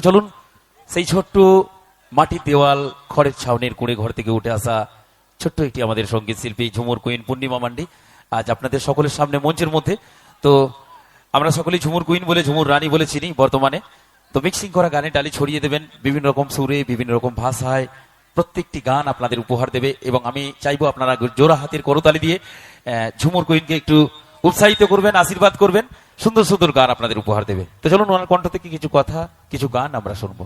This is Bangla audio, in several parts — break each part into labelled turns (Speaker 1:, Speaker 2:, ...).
Speaker 1: চলুন সেই ছোট্ট মাটির দেওয়াল খড়ের ছাউনির কুঁড়ে ঘর থেকে উঠে আসা ছোট্ট একটি আমাদের সঙ্গীত শিল্পী ঝুমুর কুইন পূর্ণিমা মান্ডি আজ আপনাদের সকলের সামনে মঞ্চের মধ্যে। তো আমরা সকলেই ঝুমুর কুইন বলে ঝুমুর রানী বলে চিনি বর্তমানে। তো মিক্সিং করা গানে ডালি ছড়িয়ে দেবেন বিভিন্ন রকম সুরে বিভিন্ন রকম ভাষায় প্রত্যেকটি গান আপনাদের উপহার দেবে এবং আমি চাইবো আপনারা জোড়া হাতের করতালি দিয়ে ঝুমুর কুইনকে একটু উৎসাহিত করবেন, আশীর্বাদ করবেন, সুন্দর সুন্দর গান আপনাদের উপহার দেবে। তো চলুন ওনার কণ্ঠ থেকে কিছু কথা কিছু গান আমরা শুনবো।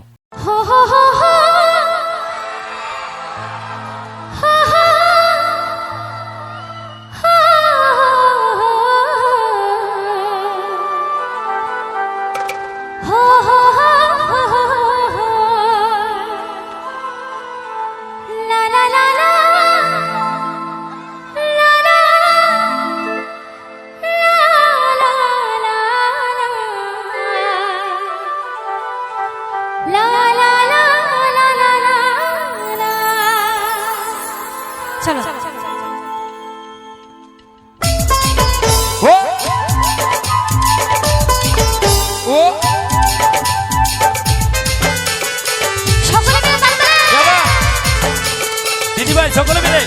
Speaker 2: চলো
Speaker 1: দিদি ভাই সকলে মিলে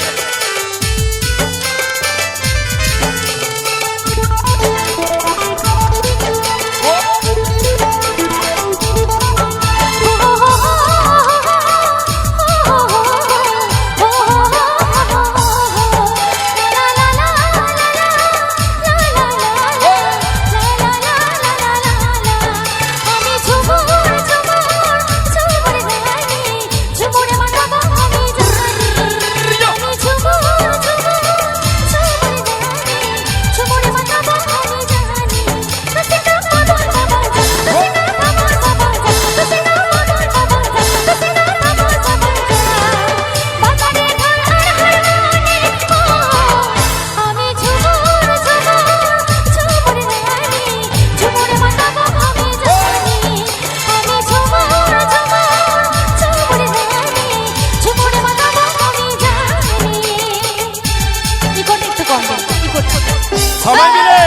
Speaker 1: সবাই মিলে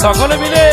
Speaker 1: সকলে মিলে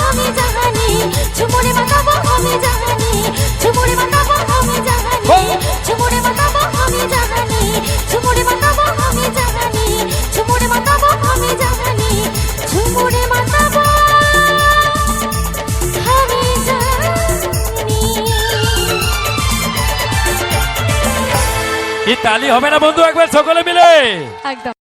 Speaker 2: আমি জানি ঝুমুরে মাতাবো আমি জানি ঝুমুরে মাতাবো আমি জানি ঝুমুরে মাতাবো আমি জানি ঝুমুরে মাতাবো আমি জানি ঝুমুরে মাতাবো আমি জানি ঝুমুরে মাতাবো আমি জানি।
Speaker 1: কি তালি হবে না বন্ধু একবার সকলে মিলে?
Speaker 2: একদম।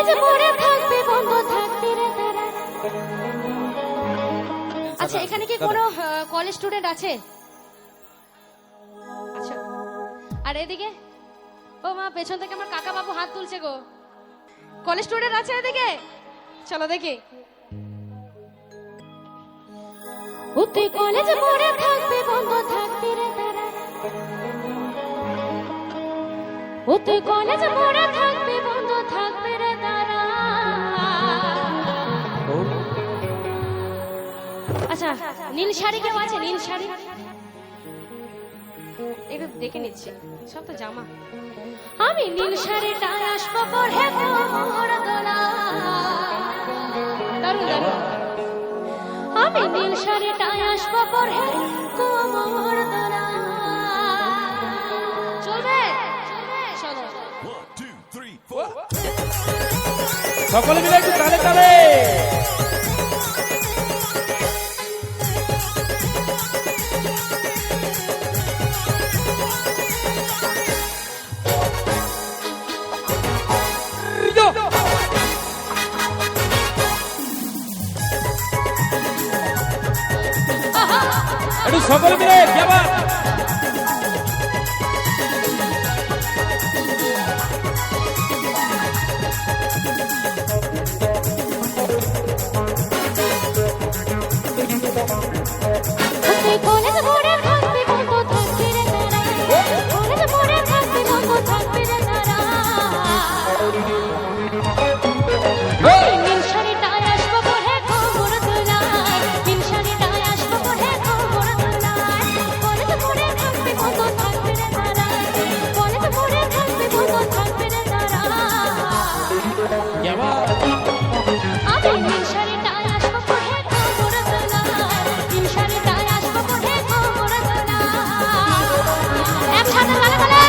Speaker 2: কলেজ পড়ে থাকবে বন্ধ থাকবে রে তারা। আচ্ছা এখানে কি কোনো কলেজ স্টুডেন্ট আছে? আচ্ছা আর এদিকে ও মা পেছন থেকে আমার কাকা বাবু হাত তুলছে গো। কলেজ স্টুডেন্ট আছে এদিকে? চলো দেখি। তুই কলেজ পড়ে থাকবে বন্ধ থাকবে রে তারা। তুই কলেজ পড়ে থাকবে বন্ধ থাকবে রে তারা। আচ্ছা নীল শাড়ি কেউ আছে? নীল শাড়ি একটু দেখে নিচ্ছি, সব তো জামা। আমি নীল শাড়িটা আসবো পরে কোমর দোলা। দারুণ দারুণ। আমি নীল শাড়িটা আসবো পরে কোমর দোলা। চলবে? চলো।
Speaker 3: সকলে মিলে একটু তালে তালে। একটু সকলে মিলে যাবা।
Speaker 2: তুই কলেজ পড়ে থাকবি বন্ধ থাকবি রে তারা। কলেজ পড়ে থাকবি বন্ধ থাকবি রে তারা। নীল শাড়িটা আসবো পরে কোমর দোলায়। নীল শাড়িটা আসবো পরে কোমর দোলায়। কলেজ পড়ে থাকবি বন্ধ থাকবি রে তারা। কলেজ পড়ে থাকবি বন্ধ থাকবি রে তারা।
Speaker 3: যাবা।
Speaker 2: আমি নীল শাড়িটা আসবো পরে কোমর দোলায়। নীল শাড়িটা আসবো পরে কোমর দোলায়। একসাথে তালে তালে।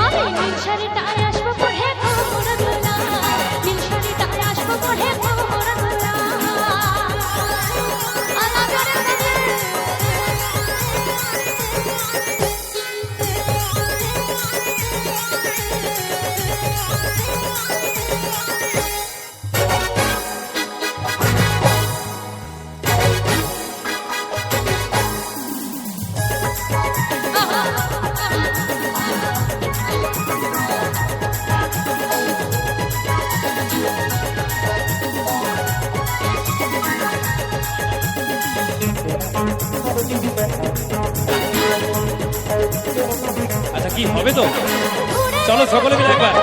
Speaker 2: আমি নীল শাড়িটা আসবো পরে কোমর দোলায়। নীল শাড়িটা আসবো পরে কোমর
Speaker 3: আচ্ছা কি হবে তো? চলো সকলে মিলে একবার।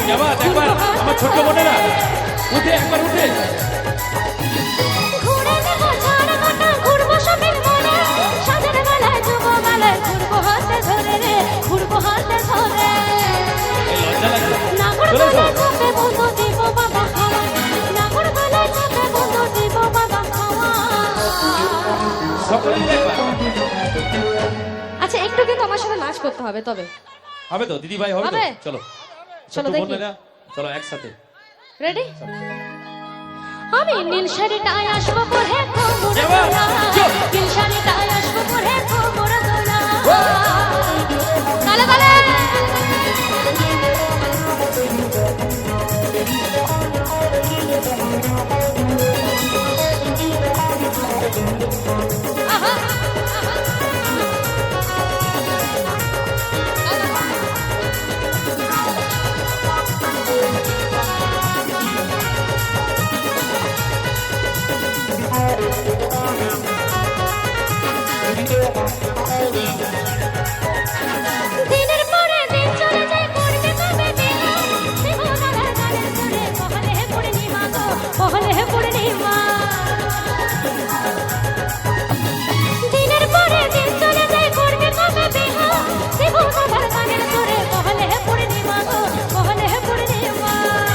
Speaker 3: যাবা একবার আমার ছোট্ট বোনেরা, উঠে একবার উঠে। এই লজ্জা লাগছে। চলে এসো। সকলে মিলে একবার।
Speaker 2: আচ্ছা একটু কিন্তু আমার সাথে নাচ করতে হবে তবে।
Speaker 3: হবে তো দিদি ভাই, হবে তো?
Speaker 2: হবে।
Speaker 3: চলো
Speaker 2: চলো
Speaker 3: ছোট্ট
Speaker 2: দেখি।
Speaker 3: বোনেরা, চলো একসাথে।
Speaker 2: রেডি? আমি নীল শাড়িটায় আসবো পরে কোমর
Speaker 3: যাবা।
Speaker 2: দোলায়। নীল শাড়িটায় আসবো পরে কোমর দোলায়। তালে তালে। আহা, আহা।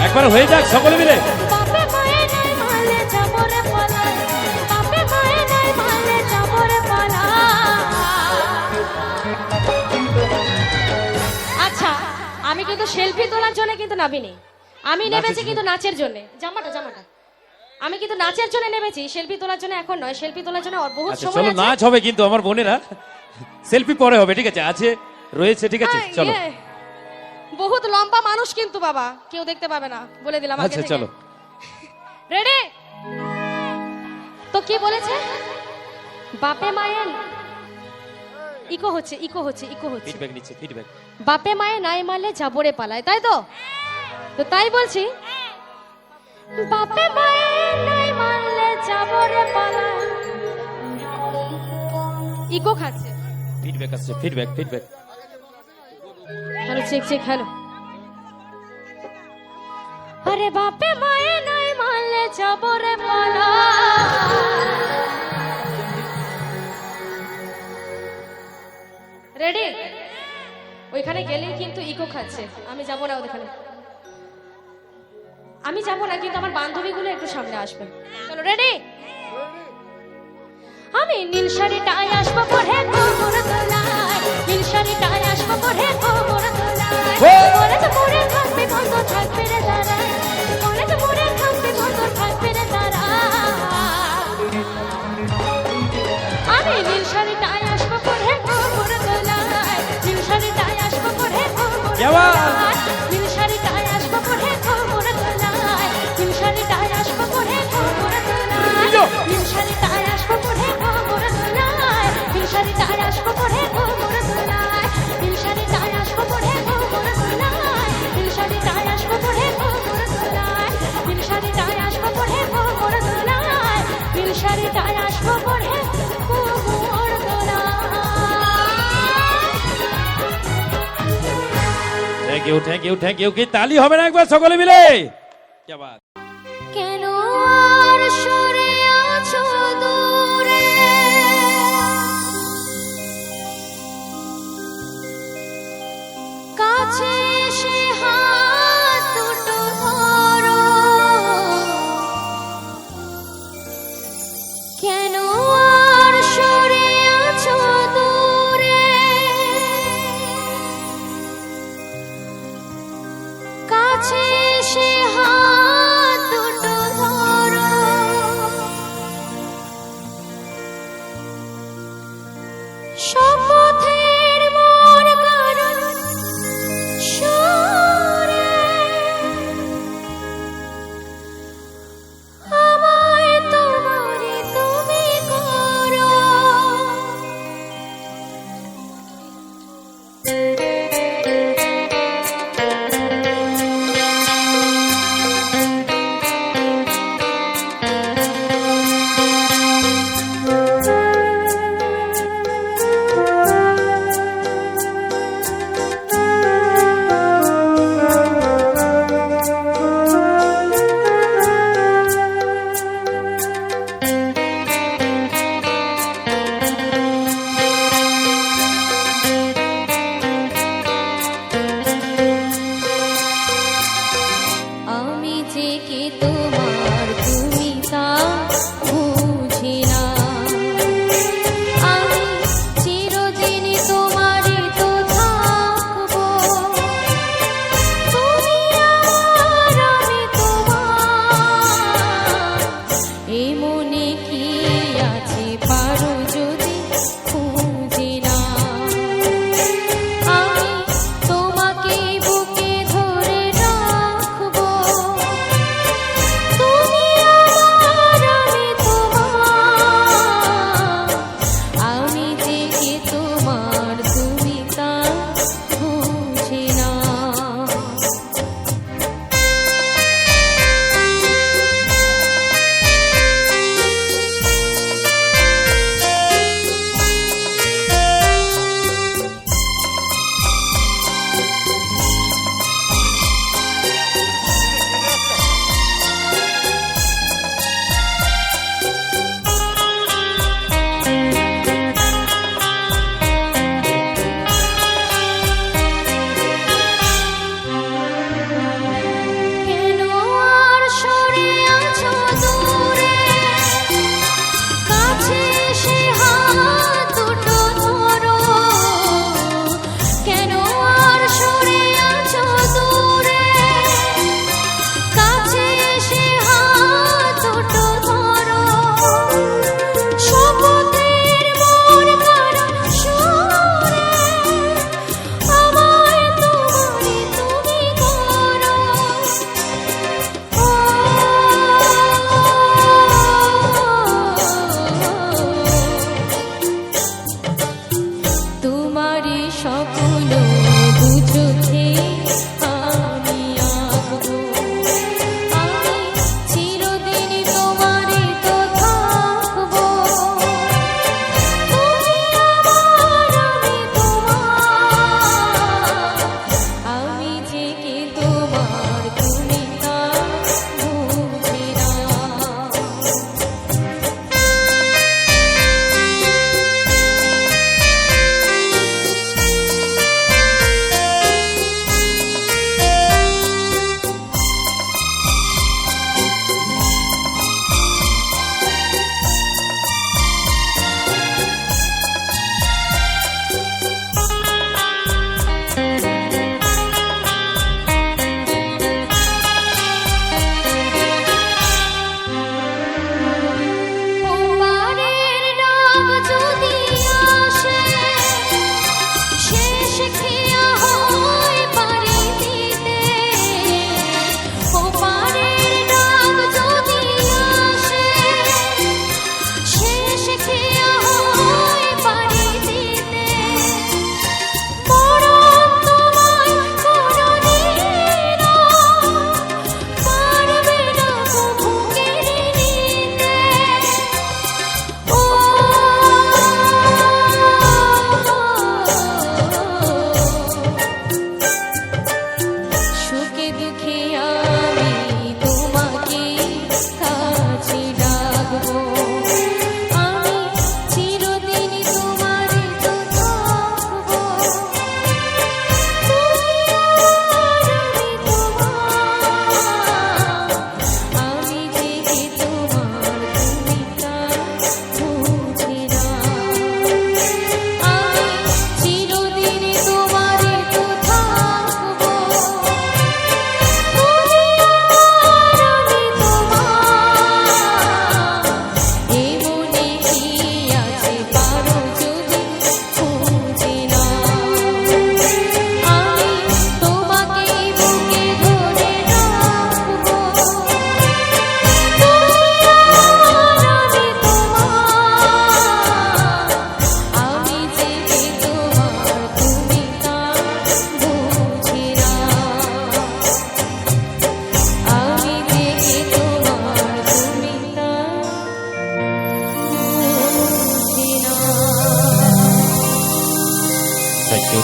Speaker 3: একবার হয়ে যাক সকলে মিলে।
Speaker 2: বাপে মায়ে নাই মারলে যাবো রে পালাই, বাপে মায়ে নাই মারলে যাবো রে পালাই। আচ্ছা, আমি কিন্তু সেলফি তোলার জন্য কিন্তু নামিনি, আমি নেমেছি কিন্তু নাচের জন্য। জামাটা জামাটা আমি কিন্তু নাচের জন্য নেমেছি, সেলফি তোলার জন্য এখন নয়। সেলফি তোলার জন্য আর বহুত
Speaker 3: আচ্ছা
Speaker 2: সময়
Speaker 3: চলো
Speaker 2: আছে।
Speaker 3: নাচ হবে কিন্তু আমার বোনেরা, সেলফি পরে হবে, ঠিক আছে? আছে রয়েছে, ঠিক আছে চলো।
Speaker 2: ইয়ে, বহুত লম্বা মানুষ কিন্তু বাবা, কেউ দেখতে পাবে না বলে দিলাম আগে
Speaker 3: আচ্ছা
Speaker 2: থেকে।
Speaker 3: চলো।
Speaker 2: রেডি? তো কি বলেছে? বাপে মায়ের ইকো হচ্ছে, ইকো হচ্ছে, ইকো হচ্ছে।
Speaker 3: ফিডব্যাক নিচ্ছে, ফিডব্যাক।
Speaker 2: বাপে মায়ে নাই মারলে যাবরে পালায়, তাই তো? তো তাই বলছি, বাপে মায়ে নাই মারলে যাবরে পালায়। ইকো খাচ্ছে।
Speaker 3: ফিডব্যাক আসছে, feedback, feedback.
Speaker 2: Hello, check check, hello. আরে বাপে মায়ে নাই মারলে যাবরে পালায়। রেডি? ওইখানে গেলেই কিন্তু ইকো খাচ্ছে, আমি যাব না ওখানে, আমি যাব না, কিন্তু আমার বান্ধবীগুলো একটু সামনে আসবে। চলো রেডি? আমি নীল শাড়িটায় আসবো পরে কোমর তোলায়, নীল শাড়িটায় আসবো পরে কোমর তোলায়। পরে তো পরে থাকবে বন্ধ থাকবে রে দাঁড়ায়, পরে তো পরে থাকবে বন্ধ থাকবে রে দাঁড়ায়। আমি নীল শাড়িটায় আসবো পরে কোমর তোলায়, নীল শাড়িটায় আসবো পরে কোমর তোলায়, নীল শাড়িটায় আসবো পরে কোমর তোলায়, নীল শাড়িটায় আসবো পরে কোমর তোলায়, নীল শাড়িটায় আসবো পরে কোমর তোলায়, নীল শাড়িটায় আসবো পরে কোমর তোলায়, নীল শাড়িটায় আসবো পরে কোমর তোলায়, নীল শাড়িটায় আসবো পরে কোমর তোলায়, নীল শাড়িটায় আসবো পরে কোমর তোলায়, নীল শাড়িটায় আসবো পরে কোমর তোলায়।
Speaker 3: Thank you, thank you, thank you. কি তালি হবে না একবার সকলে মিলে? কি বাত।
Speaker 2: কেন আর সরে আছো দূরে, কাছে এসে হাত দুটো ধরো। কেন আর সরে আছো দূরে, কাছে এসে হাত দুটো ধরো। শপথের মোর কারণ সরে, আমায় তোমারে তুমি করো।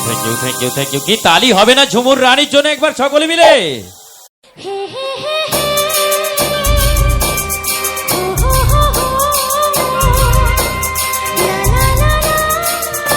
Speaker 3: Thank you thank you thank you. কি তালি হবে না ঝুমুর রানীর জন্য একবার সকলে মিলে?
Speaker 2: হে হে হে হে ও হো হো হো লা লা লা লা লা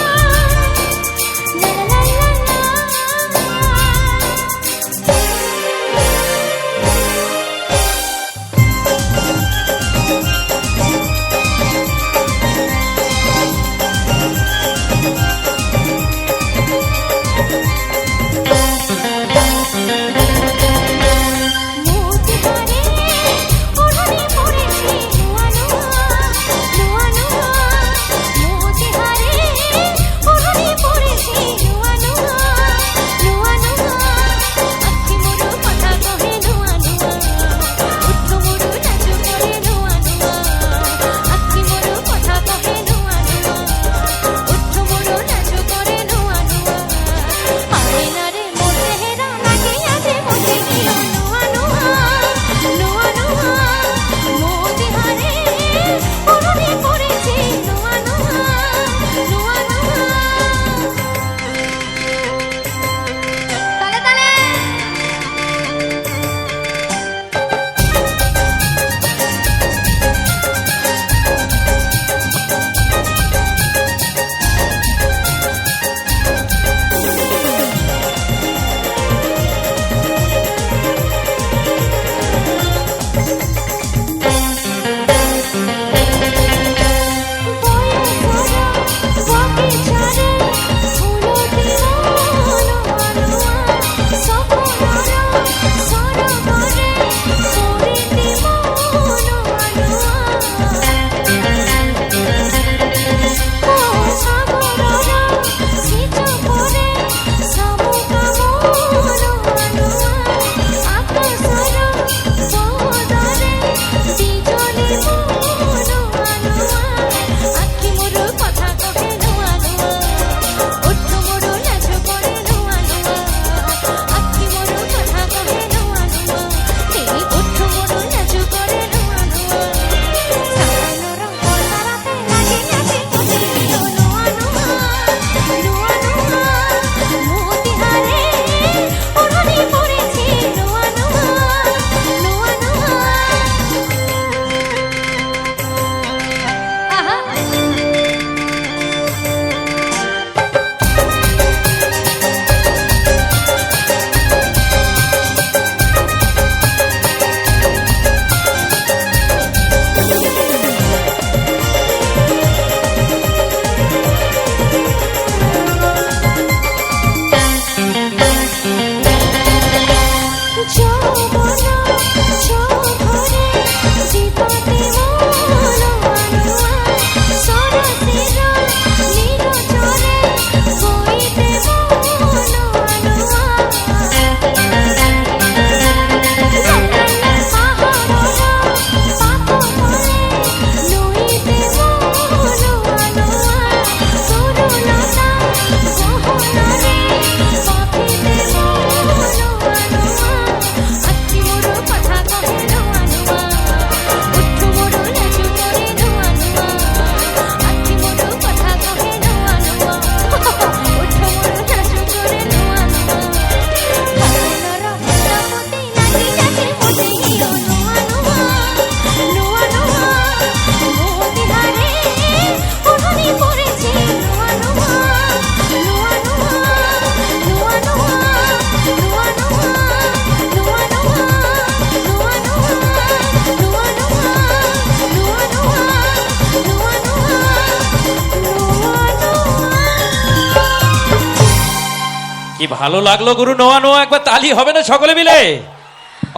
Speaker 3: কি ভালো লাগলো গুরু, নোয়া নোয়া একবার তালি হবে না সকলে মিলে?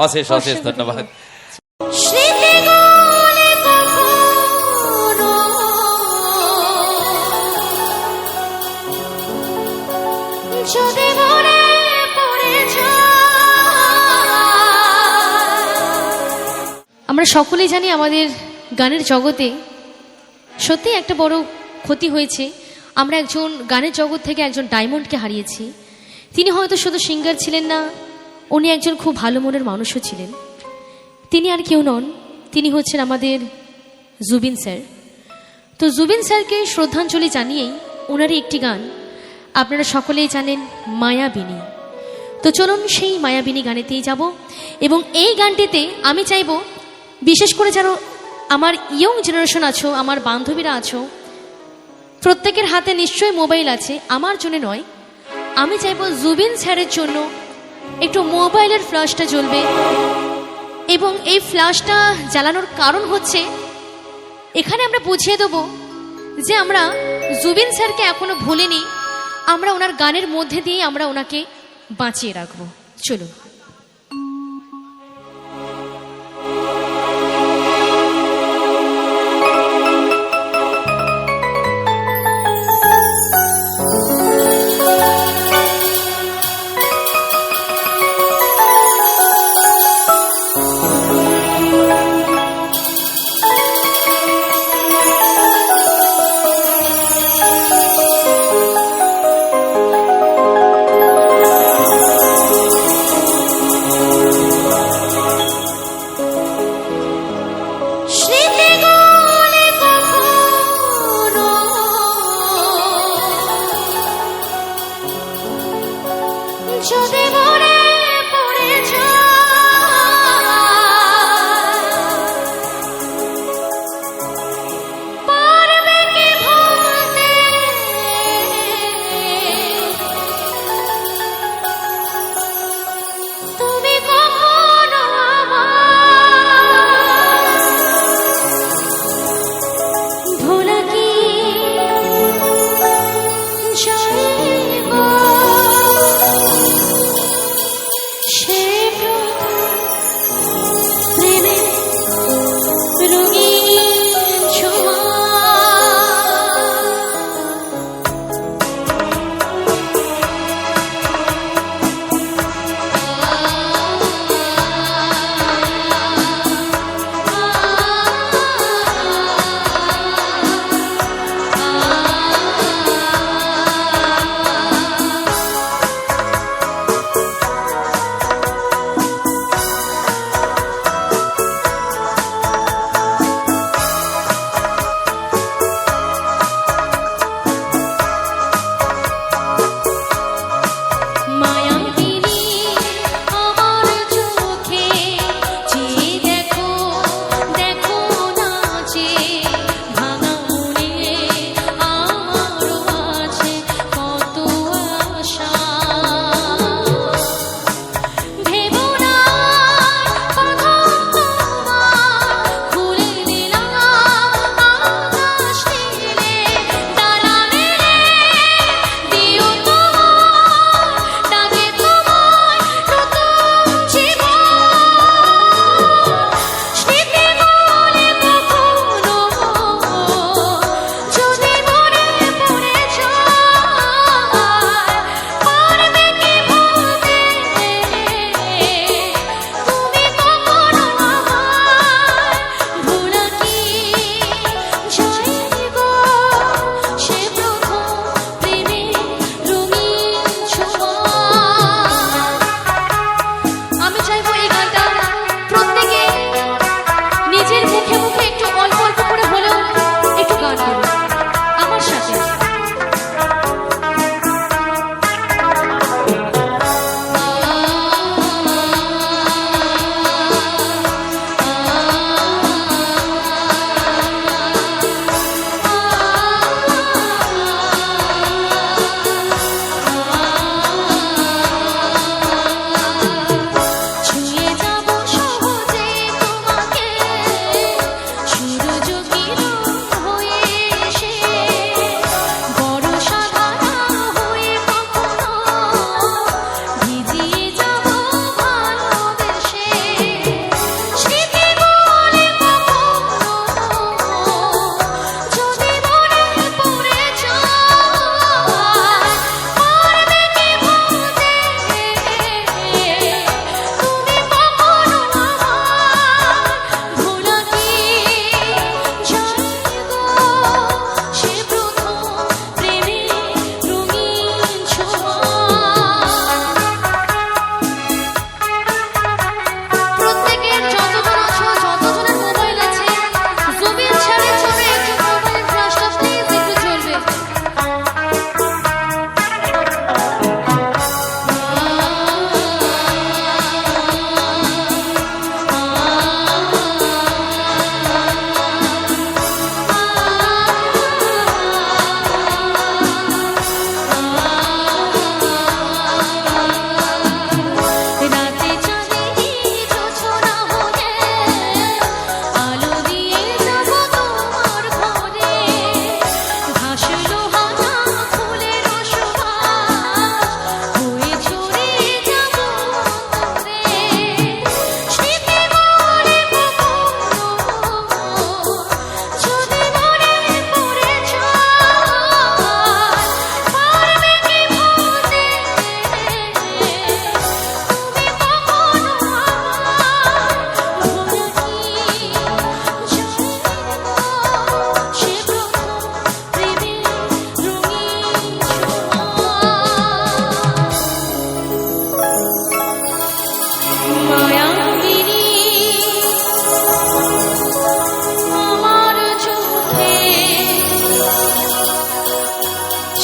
Speaker 3: অশেষ অশেষ ধন্যবাদ।
Speaker 2: স্মৃতিগুলি কখনো যদি মনে পড়ে যায়।
Speaker 4: আমরা সকলেই জানি আমাদের গানের জগতে সত্যি একটা বড় ক্ষতি হয়েছে। আমরা একজন গানের জগৎ থেকে একজন ডায়মন্ডকে হারিয়েছি। তিনি হয়তো শুধু সিঙ্গার ছিলেন না, উনি একজন খুব ভালো মনের মানুষও ছিলেন। তিনি আর কেউ নন, তিনি হচ্ছেন আমাদের জুবিন স্যার। তো জুবিন স্যারকে শ্রদ্ধাঞ্জলি জানিয়েই ওনারই একটি গান আপনারা সকলেই জানেন মায়াবিনী। তো চলুন সেই মায়াবিনী গানেতেই যাব, এবং এই গানটিতে আমি চাইব বিশেষ করে যারা আমার ইয়ং জেনারেশন আছো, আমার বান্ধবীরা আছো, প্রত্যেকের হাতে নিশ্চয়ই মোবাইল আছে, আমার জন্য নয়, আমি চাইব জুবিন স্যারের জন্য একটু মোবাইলের ফ্ল্যাশটা জ্বলবে। এবং এই ফ্ল্যাশটা জ্বালানোর কারণ হচ্ছে এখানে আমরা বুঝিয়ে দেবো যে আমরা জুবিন স্যারকে এখনো ভুলিনি, আমরা ওনার গানের মধ্যে দিয়ে আমরা ওনাকে বাঁচিয়ে রাখবো। চলুন।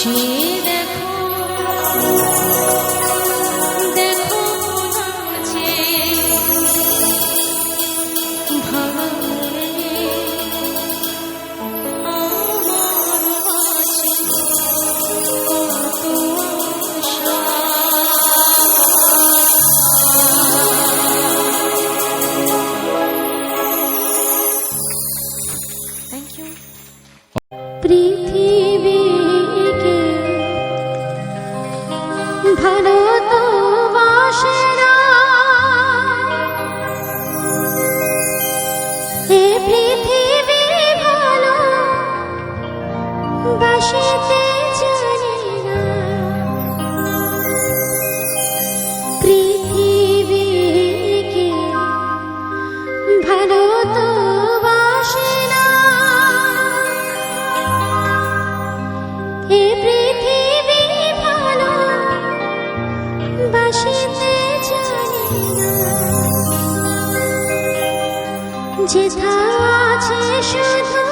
Speaker 4: সে দেখো দেখো নাচে ভাঙারে আমার আছে কত আশা। Thank you. পৃথিবীকে ভালো তো বাসে না, এ পৃথিবী ভালো বাসিতে জানে না। পৃথিবীকে ভালো তো বাসে না, এ পৃথিবী ভালো বাসিতে জানে না। যেথা আছে শুধু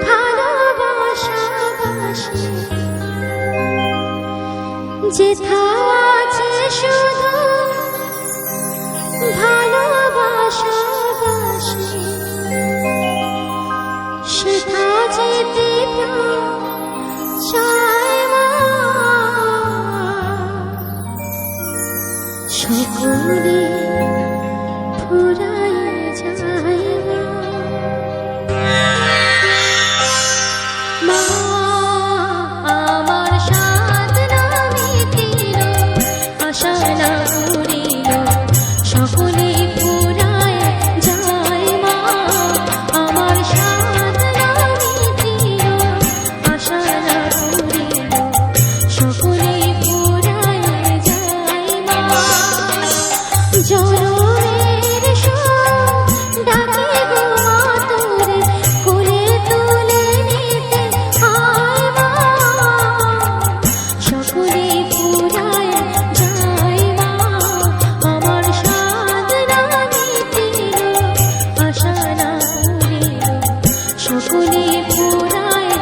Speaker 4: ভালোবাসা বাসে, যেথা আছে শুধু ভালোবাসা বাসে, সেথা যেতে প্রাণ চায় মা। সকলে ফুরায় যায় মা। আমার সাধ না মিটিল, আশা না পুরিল, সকলে ফুরায় যায় মা। আমার সাধ না মিটিল, আশা না পুরিল, সকলে ফুরায় যায় মা। জনমের সুর ডাকে গো মা তোরে, কোলে তুলে নিতে আয় মা। সকলে ফুরায় যায় মা। আমার সাধ না মিটিল, আশা না পুরিল, সকলে ফুরায়